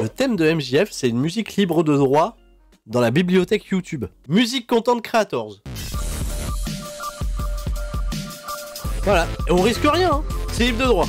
Le thème de MJF, c'est une musique libre de droit dans la bibliothèque YouTube. Music Content Creators. Voilà, et on risque rien, hein. C'est libre de droit.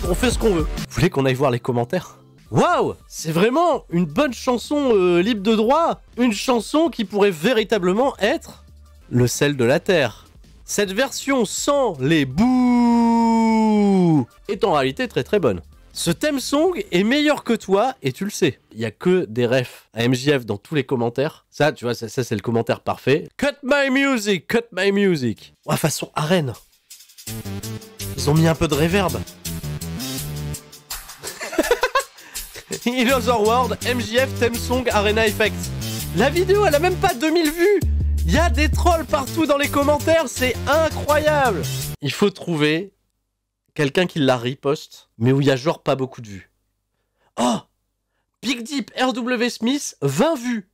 On fait ce qu'on veut. Vous voulez qu'on aille voir les commentaires? Waouh, c'est vraiment une bonne chanson libre de droit. Une chanson qui pourrait véritablement être le sel de la terre. Cette version sans les bouh est en réalité très très bonne. Ce theme song est meilleur que toi et tu le sais. Il n'y a que des refs à MJF dans tous les commentaires. Ça, tu vois, ça c'est le commentaire parfait. Cut my music, cut my music. Ouais, façon arène. Ils ont mis un peu de reverb. In Other World, MJF Theme Song Arena Effects. La vidéo, elle a même pas 2000 vues. Il y a des trolls partout dans les commentaires, c'est incroyable. Il faut trouver quelqu'un qui la riposte, mais où il y a genre pas beaucoup de vues. Oh, Big Deep RW Smith, 20 vues.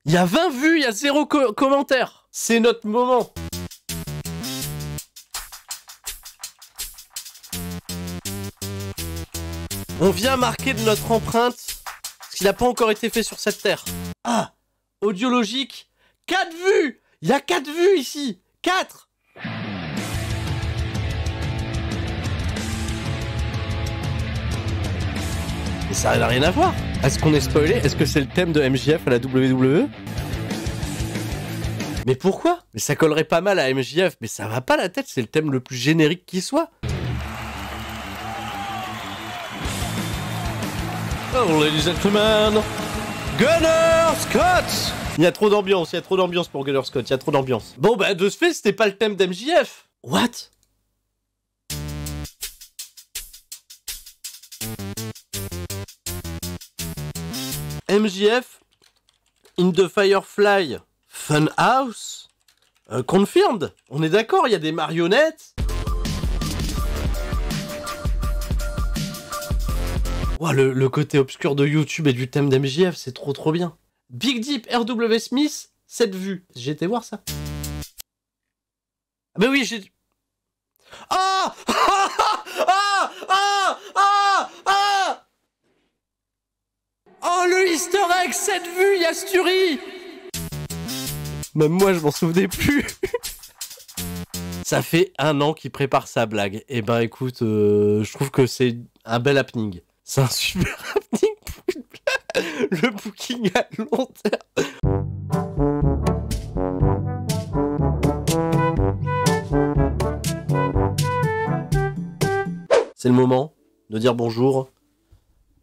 Il y a 20 vues, il y a 0 commentaire. C'est notre moment. On vient marquer de notre empreinte ce qui n'a pas encore été fait sur cette terre. Ah, Audiologique, 4 vues. Il y a 4 vues ici. 4. Mais ça n'a rien à voir. Est-ce qu'on est spoilé? Est-ce que c'est le thème de MJF à la WWE? Mais pourquoi? Mais ça collerait pas mal à MJF, mais ça va pas la tête, c'est le thème le plus générique qui soit. Oh, ladies and gentlemen, Gunner Scott! Il y a trop d'ambiance, pour Gunner Scott, il y a trop d'ambiance. Bon bah de ce fait, c'était pas le thème d'MJF. What? MJF in the Firefly Funhouse confirmed. On est d'accord, il y a des marionnettes. Wow, le côté obscur de YouTube et du thème d'MJF, c'est trop bien. Big Deep RW Smith, 7 vues. J'ai été voir ça. Ah bah oui, j'ai... Ah ah ah ah ah ah. Oh, le easter egg, 7 vues, Yasturi. Même moi, je m'en souvenais plus. Ça fait 1 an qu'il prépare sa blague. Et ben écoute, je trouve que c'est un bel happening. C'est un super happening pour une blague. Le booking à long terme. C'est le moment de dire bonjour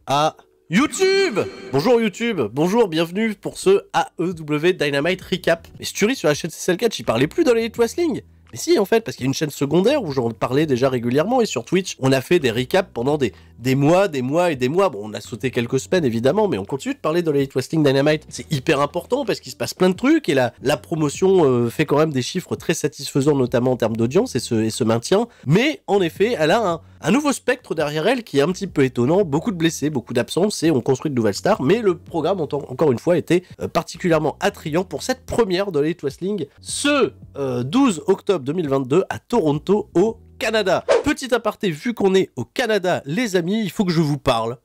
à YouTube. Bonjour YouTube, bonjour, bienvenue pour ce AEW Dynamite Recap. Mais Sturi sur la chaîne CCL4, j'y parlais plus dans l'Elite Wrestling. Mais si, en fait, parce qu'il y a une chaîne secondaire où j'en parlais déjà régulièrement, et sur Twitch, on a fait des recaps pendant des mois et des mois. Bon, on a sauté quelques semaines, évidemment, mais on continue de parler de l'Elite Wrestling Dynamite. C'est hyper important parce qu'il se passe plein de trucs, et la promotion fait quand même des chiffres très satisfaisants, notamment en termes d'audience, et se maintient. Mais, en effet, elle a un nouveau spectre derrière elle qui est un petit peu étonnant, beaucoup de blessés, beaucoup d'absences, et on construit de nouvelles stars, mais le programme, encore une fois, était particulièrement attrayant pour cette première de l'Elite Wrestling, ce 12 octobre 2022 à Toronto, au Canada. Petit aparté, vu qu'on est au Canada, les amis, il faut que je vous parle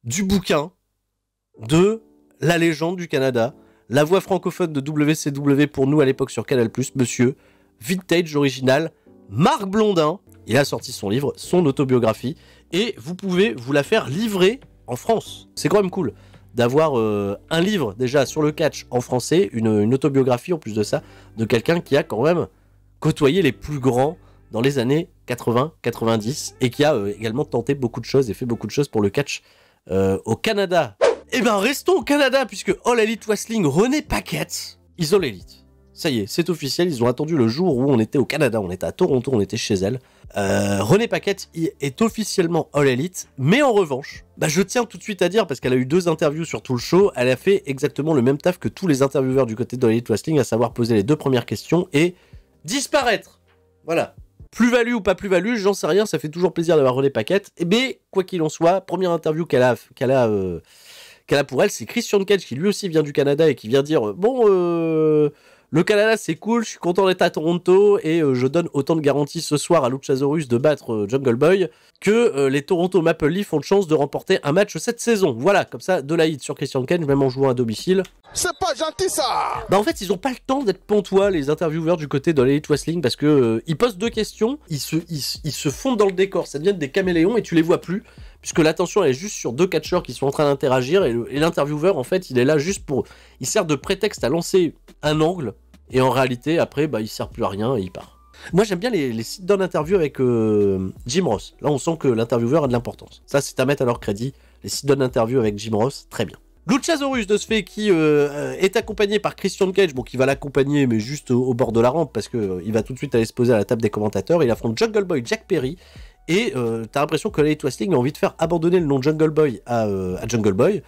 du bouquin de la légende du Canada, la voix francophone de WCW pour nous à l'époque sur Canal+, monsieur Vintage Original, Marc Blondin. Il a sorti son livre, son autobiographie, et vous pouvez vous la faire livrer en France. C'est quand même cool d'avoir un livre déjà sur le catch en français, une autobiographie en plus de ça, de quelqu'un qui a quand même côtoyé les plus grands dans les années 80-90, et qui a également tenté beaucoup de choses et fait beaucoup de choses pour le catch au Canada. Et ben restons au Canada, puisque All Elite Wrestling, René Paquette, ils ont l'élite. Ça y est, c'est officiel, ils ont attendu le jour où on était au Canada, on était à Toronto, on était chez elle. René Paquette est officiellement All Elite, mais en revanche, je tiens tout de suite à dire, parce qu'elle a eu 2 interviews sur tout le show, elle a fait exactement le même taf que tous les intervieweurs du côté de All Elite Wrestling, à savoir poser les 2 premières questions et disparaître. Voilà. Plus-value ou pas plus-value, j'en sais rien, ça fait toujours plaisir d'avoir René Paquette. Mais quoi qu'il en soit, première interview qu'elle a pour elle, c'est Christian Cage, qui lui aussi vient du Canada et qui vient dire bon, Le Canada, c'est cool, je suis content d'être à Toronto et je donne autant de garanties ce soir à Luchasaurus de battre Jungle Boy que les Toronto Maple Leafs ont de chance de remporter un match cette saison. Voilà, comme ça, de la hit sur Christian Cage, même en jouant à domicile. C'est pas gentil ça! Bah en fait, ils ont pas le temps d'être pontois, les intervieweurs du côté de l'Elite Wrestling, parce que ils posent 2 questions, ils se fondent dans le décor, ça devient des caméléons et tu les vois plus, puisque l'attention elle est juste sur 2 catcheurs qui sont en train d'interagir et l'intervieweur en fait il est là juste pour... Il sert de prétexte à lancer un angle et en réalité après bah il sert plus à rien et il part. Moi j'aime bien les sit-down interviews avec Jim Ross, là on sent que l'intervieweur a de l'importance. Ça c'est à mettre à leur crédit, les sit-down interviews avec Jim Ross, très bien. Luchasaurus de ce fait qui est accompagné par Christian Cage, bon qui va l'accompagner mais juste au bord de la rampe parce que il va tout de suite aller se poser à la table des commentateurs, il affronte Jungle Boy Jack Perry et t'as l'impression que l'Elite Wrestling a envie de faire abandonner le nom Jungle Boy à Jungle Boy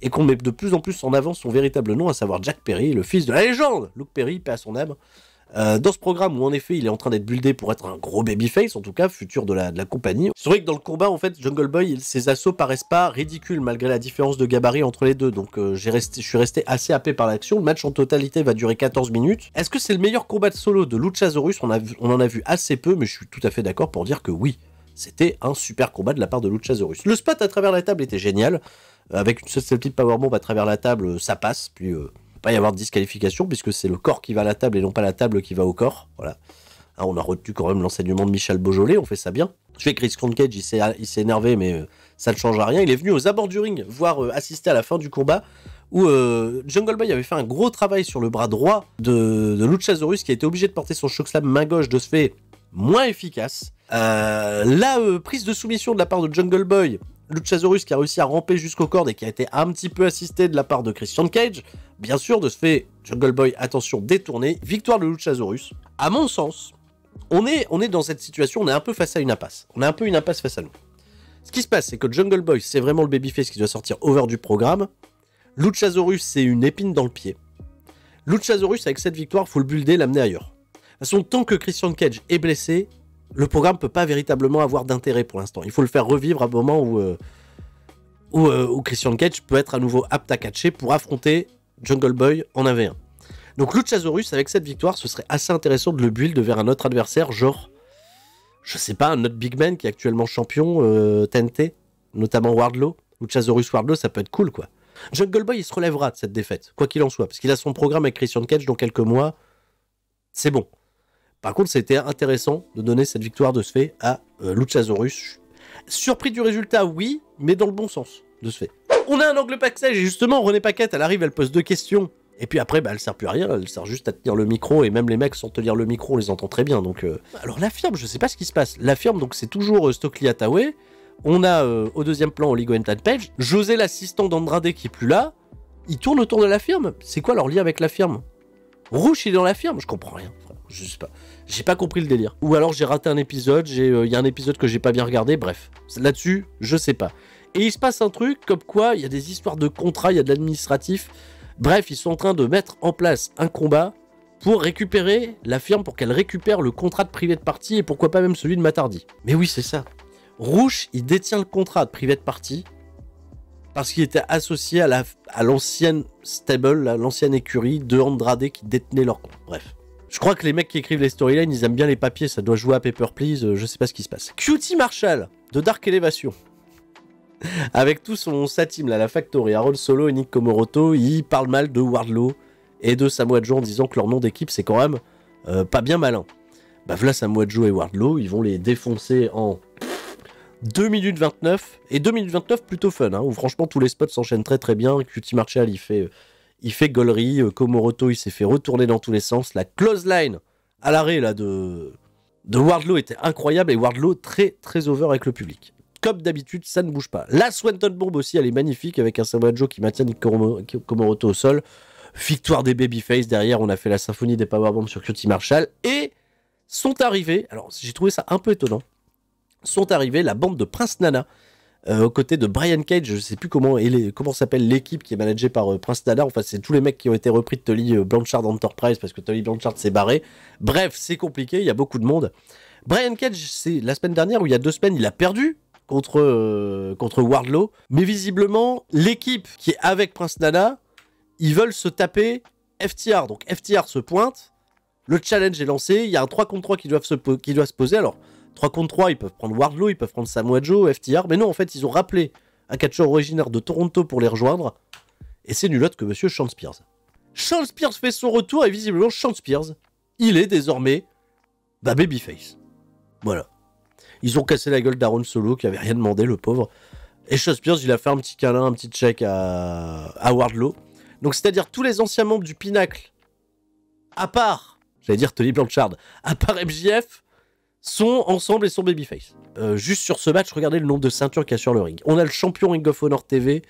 et qu'on met de plus en plus en avant son véritable nom, à savoir Jack Perry, le fils de la légende Luke Perry, paix à son âme. Dans ce programme où en effet il est en train d'être buildé pour être un gros babyface, en tout cas futur de la compagnie. C'est vrai que dans le combat en fait Jungle Boy ses assauts paraissent pas ridicules malgré la différence de gabarit entre les deux, donc je suis resté assez happé par l'action. Le match en totalité va durer 14 minutes. Est-ce que c'est le meilleur combat de solo de Luchasaurus? On en a vu assez peu, mais je suis tout à fait d'accord pour dire que oui, c'était un super combat de la part de Luchasaurus. Le spot à travers la table était génial, avec une petite powerbomb à travers la table ça passe, puis pas y avoir de disqualification puisque c'est le corps qui va à la table et non pas la table qui va au corps. Voilà. Hein, on a retenu quand même l'enseignement de Michel Beaujolais, on fait ça bien. Je fais que Christian Cage, il s'est énervé, mais ça ne change à rien. Il est venu aux abords du ring voir assister à la fin du combat où Jungle Boy avait fait un gros travail sur le bras droit de Luchasaurus qui a été obligé de porter son chokeslam main gauche de ce fait moins efficace. La prise de soumission de la part de Jungle Boy, Luchasaurus qui a réussi à ramper jusqu'aux cordes et qui a été un petit peu assisté de la part de Christian Cage. Bien sûr, de ce fait, Jungle Boy, attention, détourné. Victoire de Luchasaurus. À mon sens, on est dans cette situation, on est un peu face à une impasse. On a un peu une impasse face à nous. Ce qui se passe, c'est que Jungle Boy, c'est vraiment le babyface qui doit sortir over du programme. Luchasaurus, c'est une épine dans le pied. Luchasaurus, avec cette victoire, faut le builder, l'amener ailleurs. De toute façon, tant que Christian Cage est blessé, le programme peut pas véritablement avoir d'intérêt pour l'instant. Il faut le faire revivre à un moment où Christian Cage peut être à nouveau apte à catcher pour affronter Jungle Boy en 1v1. Donc Luchasaurus, avec cette victoire, ce serait assez intéressant de le build vers un autre adversaire, genre, je sais pas, un autre big man qui est actuellement champion TNT, notamment Wardlow. Luchasaurus Wardlow, ça peut être cool, quoi. Jungle Boy, il se relèvera de cette défaite, quoi qu'il en soit, parce qu'il a son programme avec Christian Cage dans quelques mois. C'est bon. Par contre, c'était intéressant de donner cette victoire de ce fait à Luchasaurus. Surpris du résultat, oui, mais dans le bon sens, de ce fait. On a un angle backstage, et justement, René Paquette, elle arrive, elle pose 2 questions. Et puis après, bah, elle sert plus à rien, elle sert juste à tenir le micro, et même les mecs, sans tenir le micro, on les entend très bien. Donc, alors, la firme, je sais pas ce qui se passe. La firme, donc, c'est toujours Stokely Hathaway. On a au deuxième plan Oligo Page. José, l'assistant d'Andrade, qui est plus là. Il tourne autour de la firme. C'est quoi leur lien avec la firme? Rouge, il est dans la firme? Je comprends rien. Je sais pas. J'ai pas compris le délire. Ou alors j'ai raté un épisode, il y a un épisode que j'ai pas bien regardé, bref. Là-dessus, je sais pas. Et il se passe un truc comme quoi il y a des histoires de contrats, il y a de l'administratif. Bref, ils sont en train de mettre en place un combat pour récupérer la firme, pour qu'elle récupère le contrat de private party et pourquoi pas même celui de Matardi. Mais oui, c'est ça. Rouge, il détient le contrat de private party parce qu'il était associé à l'ancienne stable, l'ancienne écurie de Andrade qui détenait leur compte. Bref. Je crois que les mecs qui écrivent les storylines, ils aiment bien les papiers, ça doit jouer à Paper Please, je sais pas ce qui se passe. QT Marshall, de Dark Elevation. Avec tout sa team, là, la Factory, Aaron Solo et Nick Komoroto, il parle mal de Wardlow et de Samoa Joe en disant que leur nom d'équipe, c'est quand même pas bien malin. Bah voilà, Samoa Joe et Wardlow, ils vont les défoncer en 2 minutes 29, et 2 minutes 29 plutôt fun, hein, où franchement tous les spots s'enchaînent très très bien. QT Marshall, il fait gaulerie, Komoroto il s'est fait retourner dans tous les sens, la close line à l'arrêt là de Wardlow était incroyable, et Wardlow très très over avec le public. Comme d'habitude, ça ne bouge pas. La Swanton Bomb aussi, elle est magnifique, avec un Samoa Joe qui maintient Nick Komoroto au sol. Victoire des Babyface, derrière on a fait la symphonie des Powerbombs sur QT Marshall, et sont arrivés, alors j'ai trouvé ça un peu étonnant, sont arrivés la bande de Prince Nana, aux côtés de Brian Cage, je sais plus comment s'appelle l'équipe qui est managée par Prince Nana, enfin c'est tous les mecs qui ont été repris de Tully Blanchard Enterprise parce que Tully Blanchard s'est barré. Bref, c'est compliqué, il y a beaucoup de monde. Brian Cage, c'est la semaine dernière, ou il y a 2 semaines, il a perdu contre Wardlow, mais visiblement, l'équipe qui est avec Prince Nana, ils veulent se taper FTR. Donc FTR se pointe, le challenge est lancé, il y a un 3 contre 3 qui doit se poser. Alors, 3 contre 3, ils peuvent prendre Wardlow, ils peuvent prendre Samoa Joe, FTR, mais non, en fait, ils ont rappelé un catcheur originaire de Toronto pour les rejoindre, et c'est nul autre que monsieur Sean Spears. Sean Spears fait son retour, et visiblement, Sean Spears, il est désormais babyface. Voilà. Ils ont cassé la gueule d'Aaron Solo, qui avait rien demandé, le pauvre. Et Sean Spears, il a fait un petit câlin, un petit check à Wardlow. Donc, c'est-à-dire tous les anciens membres du Pinacle, à part, j'allais dire Tony Blanchard, à part MJF, sont ensemble et sont babyface. Juste sur ce match, regardez le nombre de ceintures qu'il y a sur le ring. On a le champion Ring of Honor TV,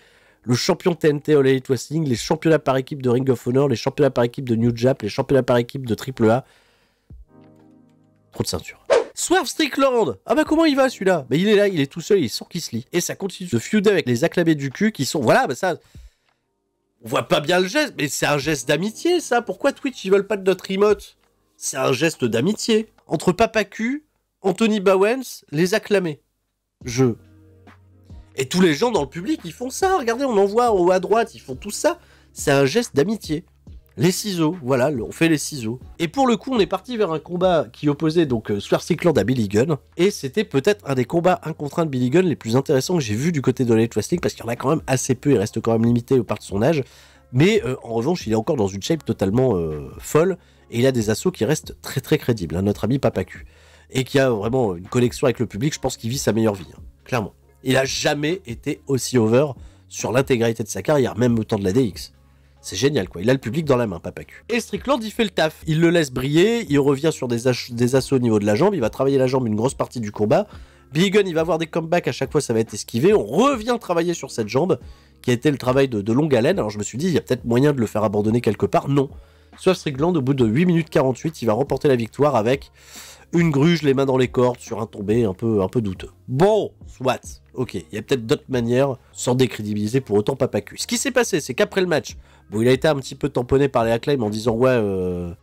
le champion TNT All Elite Wrestling, les championnats par équipe de Ring of Honor, les championnats par équipe de New Japan, les championnats par équipe de AAA. Trop de ceintures. Swerve Strickland. Ah bah comment il va celui-là? Bah il est là, il est tout seul, il sort qui se lit. Et ça continue de feuder avec les acclamés du cul qui sont... Voilà, bah ça... On voit pas bien le geste, mais c'est un geste d'amitié ça. Pourquoi Twitch ils veulent pas de notre emote? C'est un geste d'amitié. Entre Papa Q, Anthony Bowens, les acclamés. Et tous les gens dans le public, ils font ça. Regardez, on en voit en haut à droite, ils font tout ça. C'est un geste d'amitié. Les ciseaux, voilà, on fait les ciseaux. Et pour le coup, on est parti vers un combat qui opposait donc Swerve Strickland à Billy Gunn. Et c'était peut-être un des combats 1 contre 1 de Billy Gunn les plus intéressants que j'ai vu du côté de l'Elite Wrestling, parce qu'il y en a quand même assez peu, il reste quand même limité au part de son âge. Mais en revanche, il est encore dans une shape totalement folle, et il a des assauts qui restent très très crédibles, hein, notre ami Papa Q. Et qui a vraiment une connexion avec le public, je pense qu'il vit sa meilleure vie, hein, clairement. Il a jamais été aussi over sur l'intégralité de sa carrière, même au temps de la DX. C'est génial quoi, il a le public dans la main, Papa Q. Et Strickland, il fait le taf, il le laisse briller, il revient sur des assauts au niveau de la jambe, il va travailler la jambe une grosse partie du combat. Billy Gunn, il va avoir des comebacks, à chaque fois ça va être esquivé, on revient travailler sur cette jambe, qui a été le travail de longue haleine. Alors je me suis dit, il y a peut-être moyen de le faire abandonner quelque part, non. Swerve Strickland, au bout de 8 minutes 48, il va remporter la victoire avec une gruge, les mains dans les cordes, sur un tombé un peu douteux. Bon, soit, ok, il y a peut-être d'autres manières, sans décrédibiliser pour autant Papa Q. Ce qui s'est passé, c'est qu'après le match, bon, il a été un petit peu tamponné par les acclaims en disant ouais,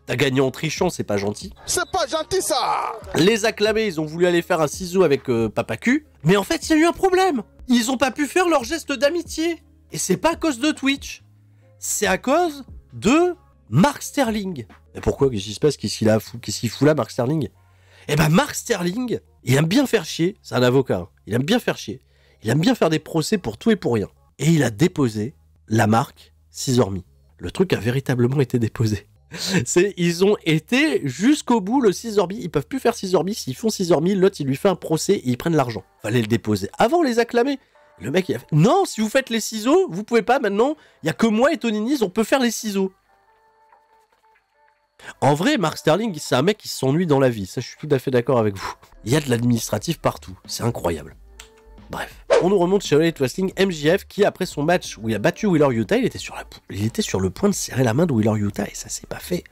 t'as gagné en trichant, c'est pas gentil. C'est pas gentil ça. Les acclamés, ils ont voulu aller faire un ciseau avec Papa Q, mais en fait, il y a eu un problème. Ils ont pas pu faire leur geste d'amitié. Et c'est pas à cause de Twitch, c'est à cause de Mark Sterling. Et pourquoi? Qu'est-ce qui se passe? Qu'est-ce qu'il fout là, Mark Sterling? Eh ben, Mark Sterling, il aime bien faire chier. C'est un avocat, hein. Il aime bien faire chier. Il aime bien faire des procès pour tout et pour rien. Et il a déposé la marque Scissor-Me. Le truc a véritablement été déposé. Ils ont été jusqu'au bout, le Scissor-Me. Ils peuvent plus faire Scissor-Me. S'ils font Scissor-Me, l'autre, il lui fait un procès et ils prennent l'argent. Fallait le déposer avant les acclamer. Le mec, il a fait... Non, si vous faites les ciseaux, vous pouvez pas maintenant. Il y a que moi et Tony Nese, on peut faire les ciseaux. En vrai, Mark Sterling, c'est un mec qui s'ennuie dans la vie. Ça, je suis tout à fait d'accord avec vous. Il y a de l'administratif partout. C'est incroyable. Bref. On nous remonte chez All Elite Wrestling, MJF, qui, après son match où il a battu Wheeler Yuta, il était sur le point de serrer la main de Wheeler Yuta, et ça s'est pas fait.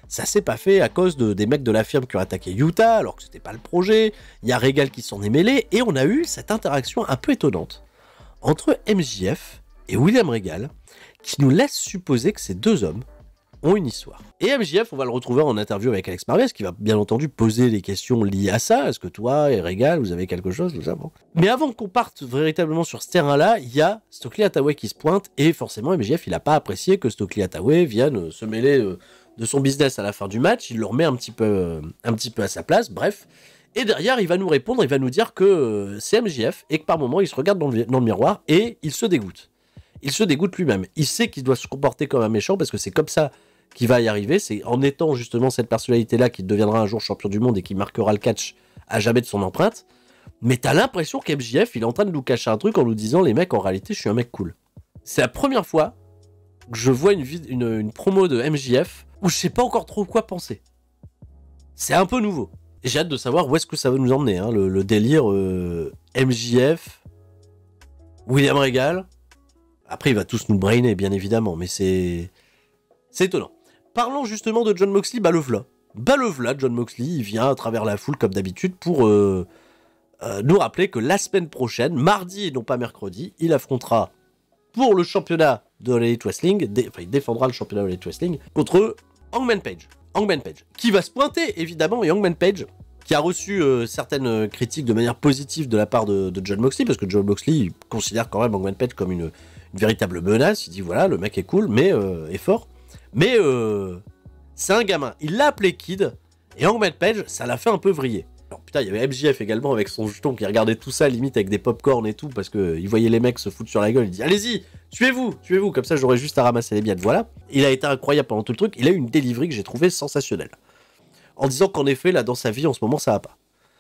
Ça s'est pas fait à cause des mecs de la firme qui ont attaqué Yuta, alors que c'était pas le projet. Il y a Regal qui s'en est mêlé, et on a eu cette interaction un peu étonnante entre MJF et William Regal, qui nous laisse supposer que ces deux hommes ont une histoire. Et MJF, on va le retrouver en interview avec Alex Marvez, qui va bien entendu poser les questions liées à ça. Est-ce que toi et Regal, vous avez quelque chose, tout ça, bon. Mais avant qu'on parte véritablement sur ce terrain-là, il y a Stokely Hathaway qui se pointe, et forcément MJF, il n'a pas apprécié que Stokely Hathaway vienne se mêler de son business à la fin du match. Il le remet un petit peu à sa place, bref. Et derrière, il va nous répondre, il va nous dire que c'est MJF, et que par moment, il se regarde dans le miroir, et il se dégoûte. Il se dégoûte lui-même. Il sait qu'il doit se comporter comme un méchant, parce que c'est comme ça qu'il va y arriver. C'est en étant justement cette personnalité-là qu'il deviendra un jour champion du monde et qui marquera le catch à jamais de son empreinte. Mais t'as l'impression qu'MJF, il est en train de nous cacher un truc en nous disant, les mecs, en réalité, je suis un mec cool. C'est la première fois que je vois une promo de MJF où je sais pas encore trop quoi penser. C'est un peu nouveau. Et j'ai hâte de savoir où est-ce que ça va nous emmener, hein, le délire MJF, William Regal. Après, il va tous nous brainer, bien évidemment, mais c'est étonnant. Parlons justement de Jon Moxley, bah le v'là, Jon Moxley, il vient à travers la foule, comme d'habitude, pour nous rappeler que la semaine prochaine, mardi et non pas mercredi, il affrontera pour le championnat de All Elite Wrestling, il défendra le championnat de All Elite Wrestling contre Hangman Page, qui va se pointer, évidemment, et Hangman Page, qui a reçu certaines critiques de manière positive de la part de Jon Moxley, parce que Jon Moxley il considère quand même Hangman Page comme une véritable menace. Il dit voilà, le mec est cool, mais est fort. Mais c'est un gamin. Il l'a appelé Kid, et Hangman Page, ça l'a fait un peu vriller. Alors putain, il y avait MJF également avec son jeton qui regardait tout ça limite avec des pop-corn et tout, parce qu'il voyait les mecs se foutre sur la gueule, il dit allez-y, tuez-vous, comme ça j'aurais juste à ramasser les miettes, voilà. Il a été incroyable pendant tout le truc, il a eu une delivery que j'ai trouvé sensationnelle. En disant qu'en effet, là, dans sa vie, en ce moment, ça va pas.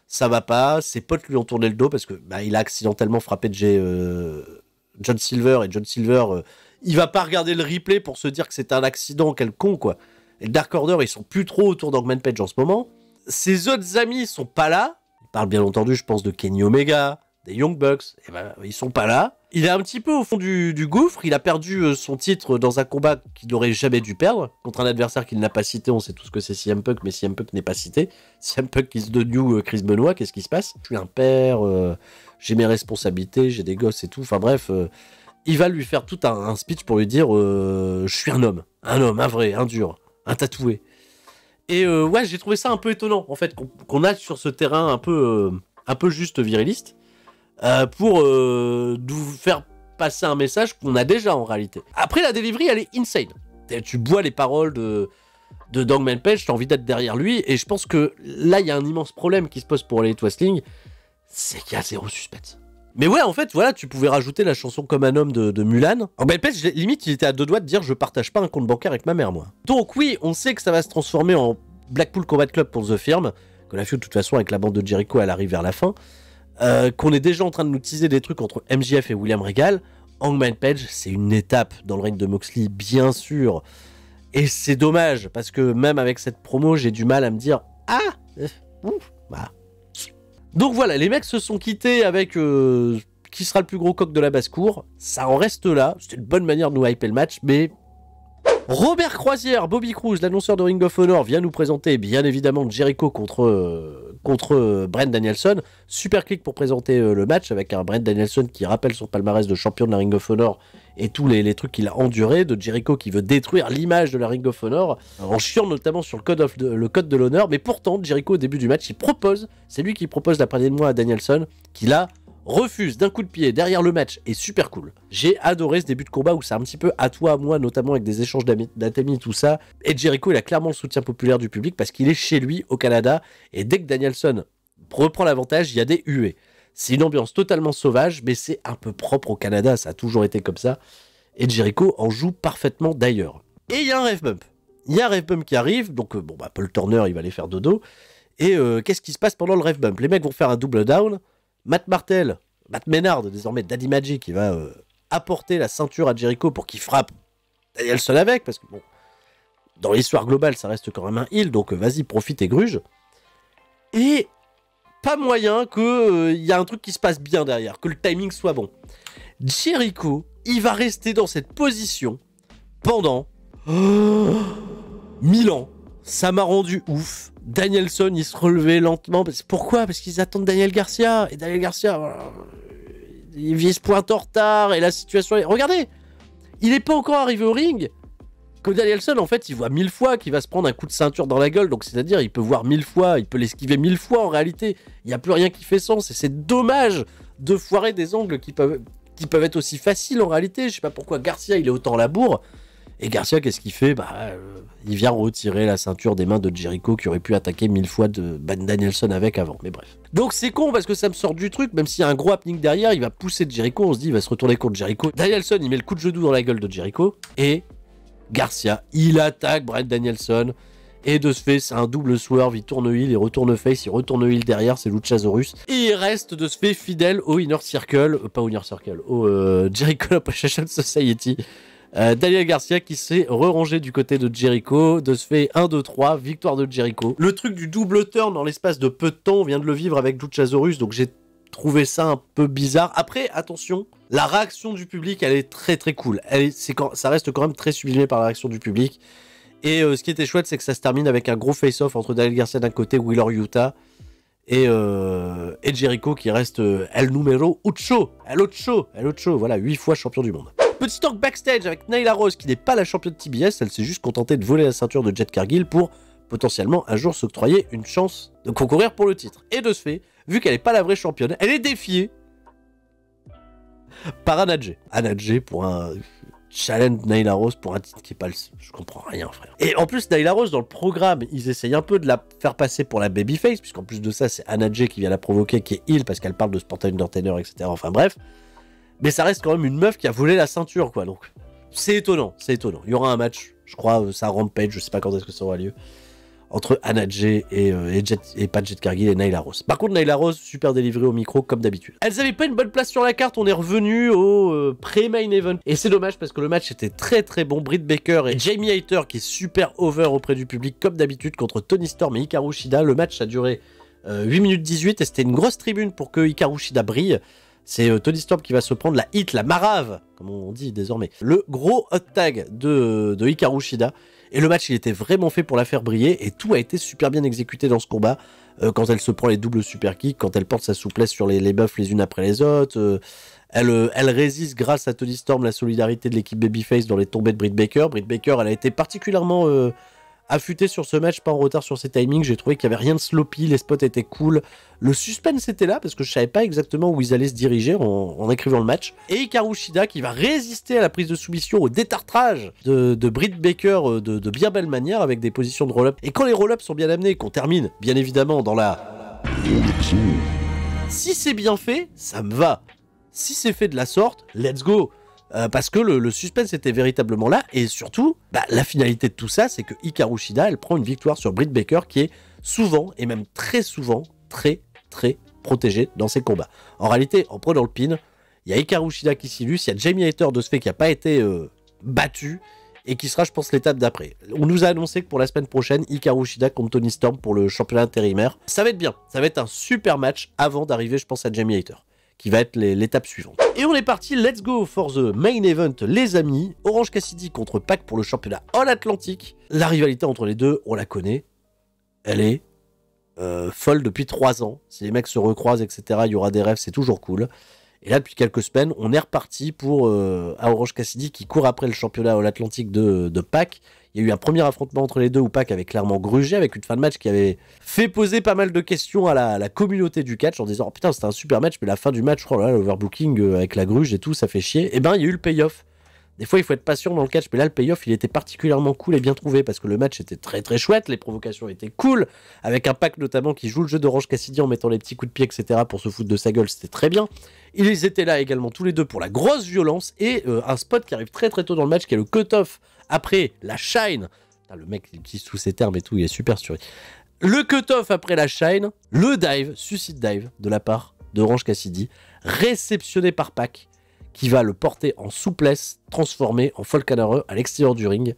Ça va pas, ses potes lui ont tourné le dos parce que bah, il a accidentellement frappé John Silver, et John Silver, il va pas regarder le replay pour se dire que c'est un accident quelconque, quoi. Et Dark Order, ils sont plus trop autour d'Hangman Page en ce moment. Ses autres amis sont pas là. Il parle bien entendu, je pense, de Kenny Omega, des Young Bucks. Et ben, ils sont pas là. Il est un petit peu au fond du gouffre. Il a perdu son titre dans un combat qu'il n'aurait jamais dû perdre contre un adversaire qu'il n'a pas cité. On sait tous que c'est CM Punk, mais CM Punk n'est pas cité. CM Punk is the new Chris Benoit. Qu'est-ce qui se passe? Je suis un père, j'ai mes responsabilités, j'ai des gosses et tout. Enfin bref, il va lui faire tout un speech pour lui dire je suis un homme, un vrai, un dur, un tatoué. Et ouais, j'ai trouvé ça un peu étonnant, en fait, qu'on a sur ce terrain un peu juste viriliste, pour nous faire passer un message qu'on a déjà en réalité. Après, la delivery, elle est insane. Tu bois les paroles de Hangman Page, t'as envie d'être derrière lui, et je pense que là, il y a un immense problème qui se pose pour Elite Wrestling, c'est qu'il y a zéro suspense. Mais ouais, en fait, voilà, tu pouvais rajouter la chanson Comme un homme de Mulan. Hangman Page, limite, il était à deux doigts de dire je partage pas un compte bancaire avec ma mère, moi. Donc oui, on sait que ça va se transformer en Blackpool Combat Club pour The Firm, que la feud, de toute façon, avec la bande de Jericho, elle arrive vers la fin, qu'on est déjà en train de nous teaser des trucs entre MJF et William Regal. Hangman Page, c'est une étape dans le règne de Moxley, bien sûr. Et c'est dommage, parce que même avec cette promo, j'ai du mal à me dire ah, bah. Donc voilà, les mecs se sont quittés avec qui sera le plus gros coq de la basse-cour. Ça en reste là. C'était une bonne manière de nous hyper le match, mais... Robert Croisière, Bobby Cruz, l'annonceur de Ring of Honor, vient nous présenter bien évidemment Jericho contre Brent Danielson. Super clic pour présenter le match avec un Brent Danielson qui rappelle son palmarès de champion de la Ring of Honor et tous les trucs qu'il a endurés, de Jericho qui veut détruire l'image de la Ring of Honor en chiant notamment sur le code de l'honneur. Mais pourtant, Jericho au début du match, c'est lui qui propose la poignée de main à Danielson, qui là refuse d'un coup de pied derrière le match, et super cool. J'ai adoré ce début de combat où c'est un petit peu à toi, à moi, notamment avec des échanges d'atomies, tout ça. Et Jericho, il a clairement le soutien populaire du public parce qu'il est chez lui au Canada, et dès que Danielson reprend l'avantage, il y a des huées. C'est une ambiance totalement sauvage, mais c'est un peu propre au Canada, ça a toujours été comme ça. Et Jericho en joue parfaitement d'ailleurs. Et il y a un ref bump. Il y a un ref bump qui arrive, donc bon, bah, Paul Turner, il va aller faire dodo. Et qu'est-ce qui se passe pendant le ref bump? Les mecs vont faire un double down. Matt Menard, désormais Daddy Magic, qui va apporter la ceinture à Jericho pour qu'il frappe Danielson avec, parce que bon, dans l'histoire globale, ça reste quand même un heel, donc vas-y, profite et gruge. Et pas moyen que y a un truc qui se passe bien derrière, que le timing soit bon. Jericho, il va rester dans cette position pendant 1000 ans. Ça m'a rendu ouf. Danielson, il se relevait lentement. Pourquoi? Parce qu'ils attendent Daniel Garcia. Et Daniel Garcia, il se pointe en retard. Et la situation est... Regardez, il n'est pas encore arrivé au ring. Que Danielson, en fait, il voit 1000 fois qu'il va se prendre un coup de ceinture dans la gueule. Donc, c'est-à-dire, il peut voir 1000 fois. Il peut l'esquiver 1000 fois en réalité. Il n'y a plus rien qui fait sens. Et c'est dommage de foirer des angles qui peuvent être aussi faciles en réalité. Je sais pas pourquoi Garcia, il est autant à la bourre. Et Garcia, qu'est-ce qu'il fait? Il vient retirer la ceinture des mains de Jericho qui aurait pu attaquer 1000 fois Danielson avec avant. Mais bref. Donc c'est con parce que ça me sort du truc, même s'il y a un gros happening derrière, il va pousser Jericho, on se dit il va se retourner contre Jericho. Danielson, il met le coup de genou dans la gueule de Jericho. Et Garcia, il attaque Brent Danielson. Et de ce fait, c'est un double swerve, il tourne heel, il retourne face, il retourne heel derrière, c'est Luchasaurus. Et il reste de ce fait fidèle au Inner Circle, pas au Inner Circle, au Jericho Appreciation Society. Daniel Garcia qui s'est re-rangé du côté de Jericho, de ce fait 1, 2, 3, victoire de Jericho. Le truc du double turn dans l'espace de peu de temps, on vient de le vivre avec Luchasaurus, donc j'ai trouvé ça un peu bizarre. Après, attention, la réaction du public, elle est très très cool. Ça reste quand même très sublimé par la réaction du public. Et ce qui était chouette, c'est que ça se termine avec un gros face-off entre Daniel Garcia d'un côté, Wheeler Yuta, et Jericho qui reste El Numero Ocho. El Ocho, voilà, 8 fois champion du monde. Petit talk backstage avec Nyla Rose qui n'est pas la championne de TBS, elle s'est juste contentée de voler la ceinture de Jade Cargill pour potentiellement un jour s'octroyer une chance de concourir pour le titre. Et de ce fait, vu qu'elle n'est pas la vraie championne, elle est défiée par Anna Jay. Anna Jay pour un challenge Nyla Rose pour un titre qui est pas le... Je comprends rien, frère. Et en plus, Nyla Rose, dans le programme, ils essayent un peu de la faire passer pour la babyface, puisqu'en plus de ça, c'est Anna Jay qui vient la provoquer, qui est heel, parce qu'elle parle de Sport Entertainer, etc. Enfin bref. Mais ça reste quand même une meuf qui a volé la ceinture, quoi. Donc, c'est étonnant, c'est étonnant. Il y aura un match, je crois, ça Rampage, je sais pas quand est-ce que ça aura lieu, entre Anna Jay et pas Jet Cargill et Nyla Rose. Par contre, Nyla Rose, super délivrée au micro, comme d'habitude. Elles avaient pas une bonne place sur la carte, on est revenu au pré-main event. Et c'est dommage parce que le match était très très bon. Britt Baker et Jamie Hayter qui est super over auprès du public, comme d'habitude, contre Toni Storm et Hikaru Shida. Le match a duré 8 minutes 18 et c'était une grosse tribune pour que Hikaru Shida brille. C'est Toni Storm qui va se prendre la hit, la marave, comme on dit désormais. Le gros hot tag de Hikaru Shida. Et le match, il était vraiment fait pour la faire briller. Et tout a été super bien exécuté dans ce combat. Quand elle se prend les doubles super kicks, quand elle porte sa souplesse sur les buffs les unes après les autres. Elle résiste grâce à Toni Storm, la solidarité de l'équipe Babyface dans les tombées de Britt Baker. Britt Baker, elle a été particulièrement affûtée sur ce match, pas en retard sur ses timings. J'ai trouvé qu'il n'y avait rien de sloppy, les spots étaient cool. Le suspense était là parce que je savais pas exactement où ils allaient se diriger en écrivant le match. Et Hikaru Shida qui va résister à la prise de soumission, au détartrage de Britt Baker de bien belle manière avec des positions de roll-up. Et quand les roll-ups sont bien amenés, qu'on termine bien évidemment dans la... Si c'est bien fait, ça me va. Si c'est fait de la sorte, let's go. Parce que le suspense était véritablement là, et surtout, la finalité de tout ça, c'est que Hikaru Shida, elle prend une victoire sur Britt Baker qui est souvent, et même très souvent, très protégée dans ses combats. En réalité, en prenant le pin, il y a Hikaru Shida qui s'illustre, il y a Jamie Hayter de ce fait qui n'a pas été battu, et qui sera, je pense, l'étape d'après. On nous a annoncé que pour la semaine prochaine, Hikaru Shida contre Toni Storm pour le championnat intérimaire. Ça va être bien, ça va être un super match avant d'arriver, je pense, à Jamie Hayter, qui va être l'étape suivante. Et on est parti, let's go for the main event, les amis. Orange Cassidy contre Pac pour le championnat All-Atlantique. La rivalité entre les deux, on la connaît. Elle est folle depuis 3 ans. Si les mecs se recroisent, etc., il y aura des rêves, c'est toujours cool. Et là, depuis quelques semaines, on est reparti pour Orange Cassidy qui court après le championnat All-Atlantique de Pac. Il y a eu un premier affrontement entre les deux où Pac avait clairement grugé avec une fin de match qui avait fait poser pas mal de questions à la communauté du catch en disant oh putain c'était un super match mais la fin du match, oh là là, l'overbooking avec la gruge et tout ça fait chier. Et ben il y a eu le payoff. Des fois il faut être patient dans le catch mais là le payoff il était particulièrement cool et bien trouvé parce que le match était très très chouette, les provocations étaient cool avec un Pac notamment qui joue le jeu d'Orange Cassidy en mettant les petits coups de pied etc pour se foutre de sa gueule, c'était très bien. Ils étaient là également tous les deux pour la grosse violence et un spot qui arrive très très tôt dans le match qui est le cut-off après la shine. Putain, le mec il utilise tous ces termes et tout, il est super sûr. Le cut-off après la shine, le dive, suicide dive de la part d'Orange Cassidy, réceptionné par Pac, qui va le porter en souplesse, transformé en Falcon à l'extérieur du ring.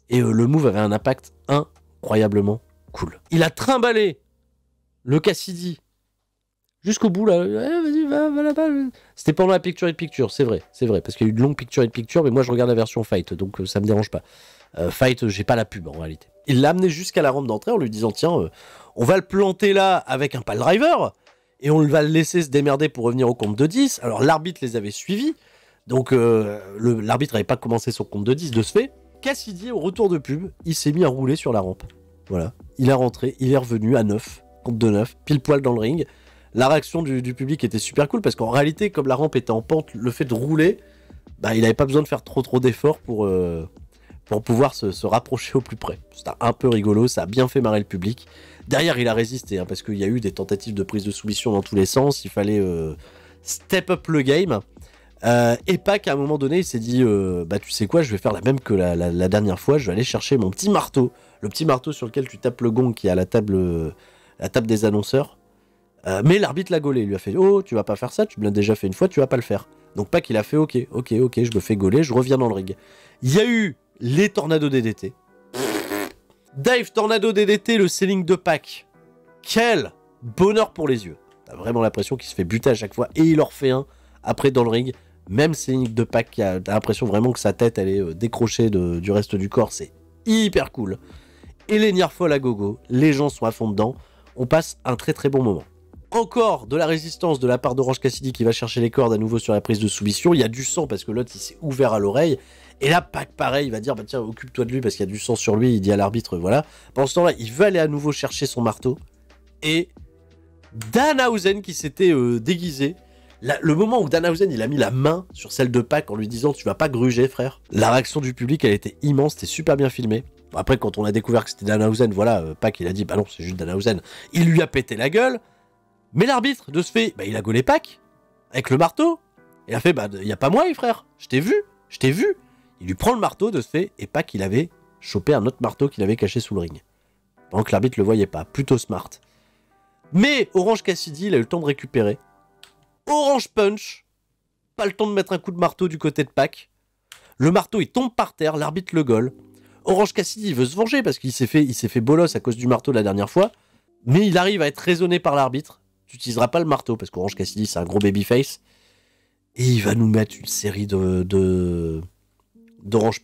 Et le move avait un impact incroyablement cool. Il a trimballé le Cassidy jusqu'au bout là. Vas-y, va là-bas. C'était pendant la picture in picture, c'est vrai, parce qu'il y a eu de longues picture in picture, mais moi je regarde la version fight, donc ça me dérange pas. Fight, j'ai pas la pub en réalité. Il l'a amené jusqu'à la rampe d'entrée en lui disant tiens, on va le planter là avec un pile driver et on va le laisser se démerder pour revenir au compte de 10. Alors l'arbitre les avait suivis, donc l'arbitre n'avait pas commencé son compte de 10 de ce fait. Cassidy, au retour de pub, il s'est mis à rouler sur la rampe. Voilà, il est rentré, il est revenu à 9, compte de 9, pile poil dans le ring. La réaction du public était super cool parce qu'en réalité, comme la rampe était en pente, le fait de rouler, il n'avait pas besoin de faire trop d'efforts pour pouvoir se rapprocher au plus près. C'était un peu rigolo, ça a bien fait marrer le public. Derrière, il a résisté, hein, parce qu'il y a eu des tentatives de prise de soumission dans tous les sens, il fallait step up le game. Et Pac, à un moment donné, il s'est dit tu sais quoi, je vais faire la même que la dernière fois, je vais aller chercher mon petit marteau, le petit marteau sur lequel tu tapes le gong qui est à la table des annonceurs. Mais l'arbitre l'a gaulé, il lui a fait oh tu vas pas faire ça, tu me l'as déjà fait une fois, tu vas pas le faire. Donc Pac il a fait ok, je me fais gauler, je reviens dans le ring. Il y a eu les tornados DDT. Dive tornado DDT, le selling de Pac. Quel bonheur pour les yeux. T'as vraiment l'impression qu'il se fait buter à chaque fois et il en refait un après dans le ring. Même selling de Pac, t'as l'impression vraiment que sa tête elle est décrochée du reste du corps, c'est hyper cool. Et les Nearfall à gogo, les gens sont à fond dedans. On passe un très très bon moment. Encore de la résistance de la part d'Orange Cassidy qui va chercher les cordes à nouveau sur la prise de soumission. Il y a du sang parce que l'autre il s'est ouvert à l'oreille. Et là, Pac pareil, il va dire tiens, occupe-toi de lui parce qu'il y a du sang sur lui. Il dit à l'arbitre voilà. Pendant ce temps-là, il veut aller à nouveau chercher son marteau. Et Danhausen qui s'était déguisé Le moment où Danhausen il a mis la main sur celle de Pac en lui disant tu vas pas gruger frère, la réaction du public elle était immense, c'était super bien filmé. Après quand on a découvert que c'était Danhausen, voilà, Pac il a dit bah non c'est juste Danhausen, il lui a pété la gueule, mais l'arbitre de ce fait, bah il a gaulé Pac avec le marteau, il a fait bah y a pas moyen frère, je t'ai vu, il lui prend le marteau de ce fait et Pac il avait chopé un autre marteau qu'il avait caché sous le ring. Pendant que l'arbitre le voyait pas, plutôt smart. Mais Orange Cassidy, il a eu le temps de récupérer. Orange Punch, pas le temps de mettre un coup de marteau du côté de Pac. Le marteau, il tombe par terre, l'arbitre le gole. Orange Cassidy, il veut se venger parce qu'il s'est fait bolos à cause du marteau la dernière fois. Mais il arrive à être raisonné par l'arbitre. Tu n'utiliseras pas le marteau parce qu'Orange Cassidy, c'est un gros babyface. Et il va nous mettre une série d'Orange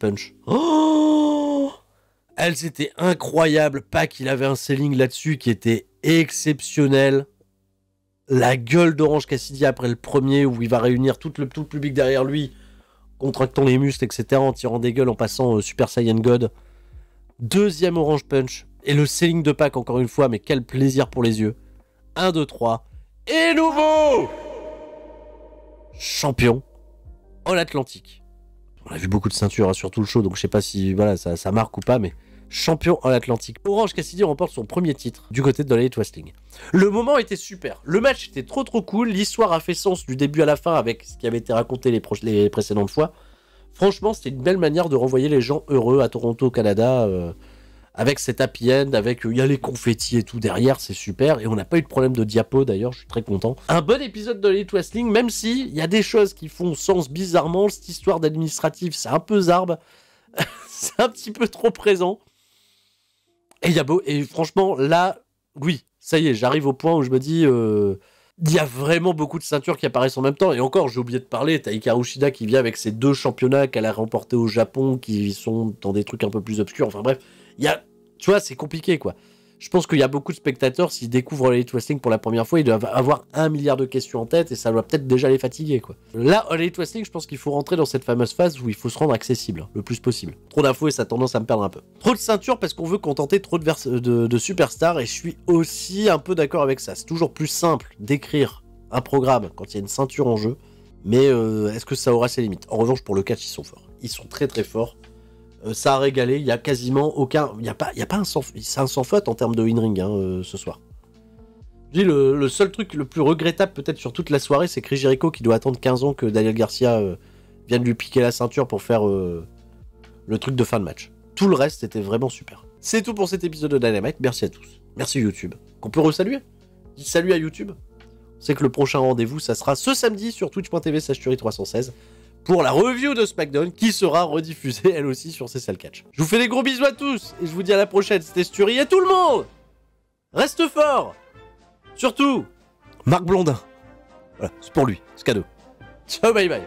Punch. Oh, elles étaient incroyables. Pac, il avait un selling là-dessus qui était exceptionnel. La gueule d'Orange Cassidy après le premier où il va réunir tout le public derrière lui, contractant les muscles, etc., en tirant des gueules, en passant Super Saiyan God. Deuxième Orange Punch. Et le selling de Pac, encore une fois, mais quel plaisir pour les yeux. 1, 2, 3. Et nouveau champion en Atlantique. On a vu beaucoup de ceintures hein, sur tout le show, donc je sais pas si voilà, ça marque ou pas, mais champion en Atlantique. Orange Cassidy remporte son premier titre du côté de All Elite Wrestling. Le moment était super. Le match était trop cool. L'histoire a fait sens du début à la fin avec ce qui avait été raconté les précédentes fois. Franchement, c'était une belle manière de renvoyer les gens heureux à Toronto, au Canada, avec cet happy end, avec il y a les confettis et tout derrière, c'est super. Et on n'a pas eu de problème de diapo d'ailleurs, je suis très content. Un bon épisode de Elite Wrestling, même si il y a des choses qui font sens bizarrement. Cette histoire d'administratif, c'est un peu zarbe. C'est un petit peu trop présent. Et franchement, là, oui, ça y est, j'arrive au point où je me dis, il y a vraiment beaucoup de ceintures qui apparaissent en même temps. Et encore, j'ai oublié de parler, t'as Hikaru Shida qui vient avec ses 2 championnats qu'elle a remportés au Japon, qui sont dans des trucs un peu plus obscurs. Enfin bref, tu vois, c'est compliqué, quoi. Je pense qu'il y a beaucoup de spectateurs, s'ils découvrent All Elite Wrestling pour la première fois, ils doivent avoir 1 milliard de questions en tête et ça doit peut-être déjà les fatiguer, quoi. Là, All Elite Wrestling, je pense qu'il faut rentrer dans cette fameuse phase où il faut se rendre accessible, le plus possible. Trop d'infos et ça a tendance à me perdre un peu. Trop de ceintures parce qu'on veut contenter trop de superstars et je suis aussi un peu d'accord avec ça. C'est toujours plus simple d'écrire un programme quand il y a une ceinture en jeu, mais est-ce que ça aura ses limites? En revanche, pour le catch, ils sont forts. Ils sont très forts. Ça a régalé, il y a quasiment aucun... Il y a pas un c'est un sans faute en termes de in-ring ce soir. Je dis, le seul truc le plus regrettable peut-être sur toute la soirée, c'est Chris Jericho qui doit attendre 15 ans que Daniel Garcia vienne lui piquer la ceinture pour faire le truc de fin de match. Tout le reste était vraiment super. C'est tout pour cet épisode de Dynamite, merci à tous. Merci YouTube. Qu'on peut resaluer. Dis salut à YouTube. C'est que le prochain rendez-vous, ça sera ce samedi sur twitch.tv/Turi316. Pour la review de SmackDown qui sera rediffusée elle aussi sur CSL Catch. Je vous fais des gros bisous à tous et je vous dis à la prochaine. C'était Sturi et tout le monde reste fort. Surtout Marc Blondin. Voilà, c'est pour lui, c'est cadeau. Ciao, bye bye.